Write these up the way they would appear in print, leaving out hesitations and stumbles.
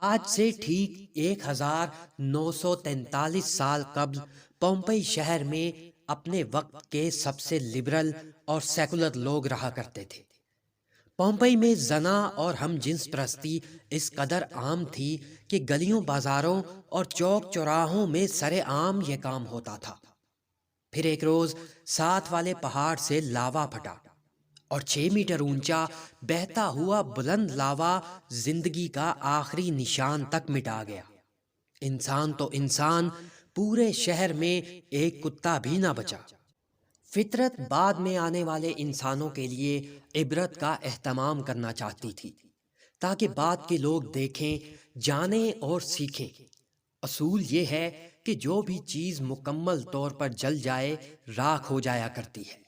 آج سے ٹھیک 1943 سال قبل پومپئی شہر میں اپنے وقت کے سب سے لبرل اور سیکولر لوگ رہا کرتے تھے۔ پومپئی میں زنا اور ہم جنس پرستی اس قدر عام تھی کہ گلیوں بازاروں اور چوک چوراہوں میں سرے عام یہ کام ہوتا تھا۔ پھر ایک روز ساتھ والے پہاڑ سے لاوا پھٹا اور 6 میٹر اونچا بہتا ہوا بلند لاوا زندگی کا آخری نشان تک مٹا گیا۔ انسان تو انسان، پورے شہر میں ایک کتا بھی نہ بچا۔ فطرت بعد میں آنے والے انسانوں کے لیے عبرت کا اہتمام کرنا چاہتی تھی، تاکہ بعد کے لوگ دیکھیں، جانیں اور سیکھیں۔ اصول یہ ہے کہ جو بھی چیز مکمل طور پر جل جائے راکھ ہو جایا کرتی ہے۔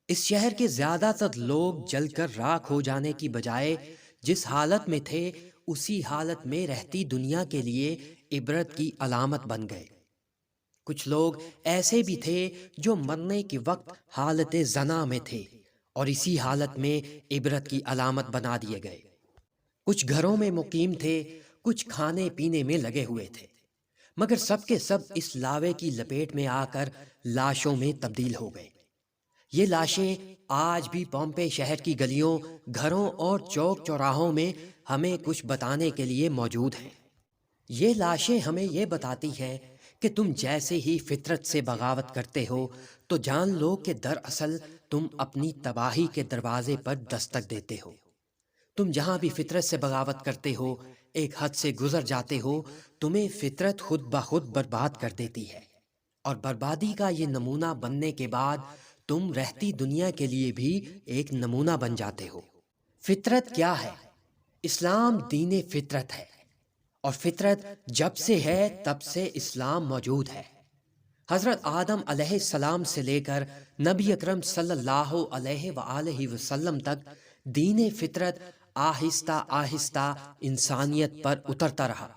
اس شہر کے زیادہ تر لوگ جل کر راکھ ہو جانے کی بجائے جس حالت میں تھے اسی حالت میں رہتی دنیا کے لیے عبرت کی علامت بن گئے۔ کچھ لوگ ایسے بھی تھے جو مرنے کے وقت حالت زنا میں تھے اور اسی حالت میں عبرت کی علامت بنا دیے گئے۔ کچھ گھروں میں مقیم تھے، کچھ کھانے پینے میں لگے ہوئے تھے، مگر سب کے سب اس لاوے کی لپیٹ میں آ کر لاشوں میں تبدیل ہو گئے۔ یہ لاشیں آج بھی پومپئی شہر کی گلیوں، گھروں اور چوک چوراہوں میں ہمیں کچھ بتانے کے لیے موجود ہیں۔ یہ لاشیں ہمیں یہ بتاتی ہیں کہ تم جیسے ہی فطرت سے بغاوت کرتے ہو تو جان لو کہ دراصل تم اپنی تباہی کے دروازے پر دستک دیتے ہو۔ تم جہاں بھی فطرت سے بغاوت کرتے ہو، ایک حد سے گزر جاتے ہو، تمہیں فطرت خود بخود برباد کر دیتی ہے، اور بربادی کا یہ نمونہ بننے کے بعد تم رہتی دنیا کے لیے بھی ایک نمونہ بن جاتے ہو۔ فطرت کیا ہے؟ اسلام دین فطرت ہے، اور فطرت جب سے ہے تب سے اسلام موجود ہے۔ حضرت آدم علیہ السلام سے لے کر نبی اکرم صلی اللہ علیہ وآلہ وسلم تک دین فطرت آہستہ آہستہ انسانیت پر اترتا رہا،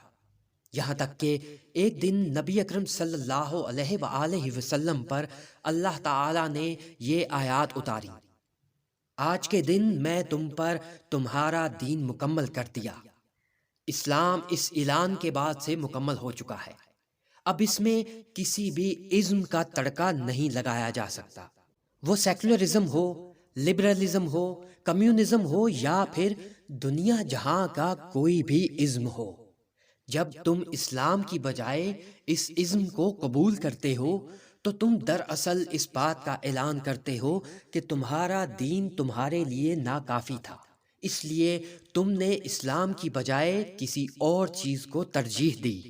یہاں تک کہ ایک دن نبی اکرم صلی اللہ علیہ وآلہ وسلم پر اللہ تعالی نے یہ آیات اتاری: آج کے دن میں تم پر تمہارا دین مکمل کر دیا۔ اسلام اس اعلان کے بعد سے مکمل ہو چکا ہے، اب اس میں کسی بھی ازم کا تڑکا نہیں لگایا جا سکتا، وہ سیکولرزم ہو، لبرلزم ہو، کمیونزم ہو یا پھر دنیا جہاں کا کوئی بھی ازم ہو۔ جب تم اسلام کی بجائے اس ازم کو قبول کرتے ہو تو تم دراصل اس بات کا اعلان کرتے ہو کہ تمہارا دین تمہارے لیے ناکافی تھا، اس لیے تم نے اسلام کی بجائے کسی اور چیز کو ترجیح دی۔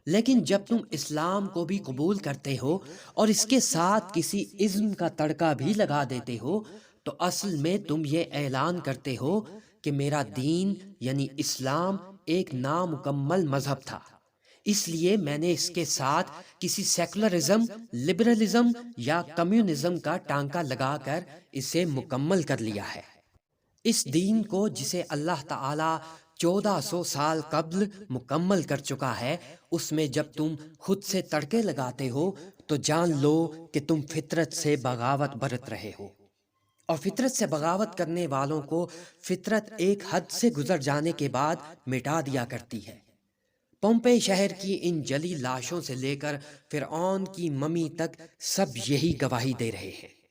لیکن جب تم اسلام کو بھی قبول کرتے ہو اور اس کے ساتھ کسی ازم کا تڑکا بھی لگا دیتے ہو تو اصل میں تم یہ اعلان کرتے ہو کہ میرا دین یعنی اسلام ایک نامکمل مذہب تھا، اس لیے میں نے اس کے ساتھ کسی سیکولرزم، لبرلزم یا کمیونزم کا ٹانکا لگا کر اسے مکمل کر لیا ہے۔ اس دین کو جسے اللہ تعالی 1400 سال قبل مکمل کر چکا ہے، اس میں جب تم خود سے تڑکے لگاتے ہو تو جان لو کہ تم فطرت سے بغاوت برت رہے ہو، اور فطرت سے بغاوت کرنے والوں کو فطرت ایک حد سے گزر جانے کے بعد مٹا دیا کرتی ہے۔ پومپئی شہر کی ان جلی لاشوں سے لے کر فرعون کی ممی تک سب یہی گواہی دے رہے ہیں۔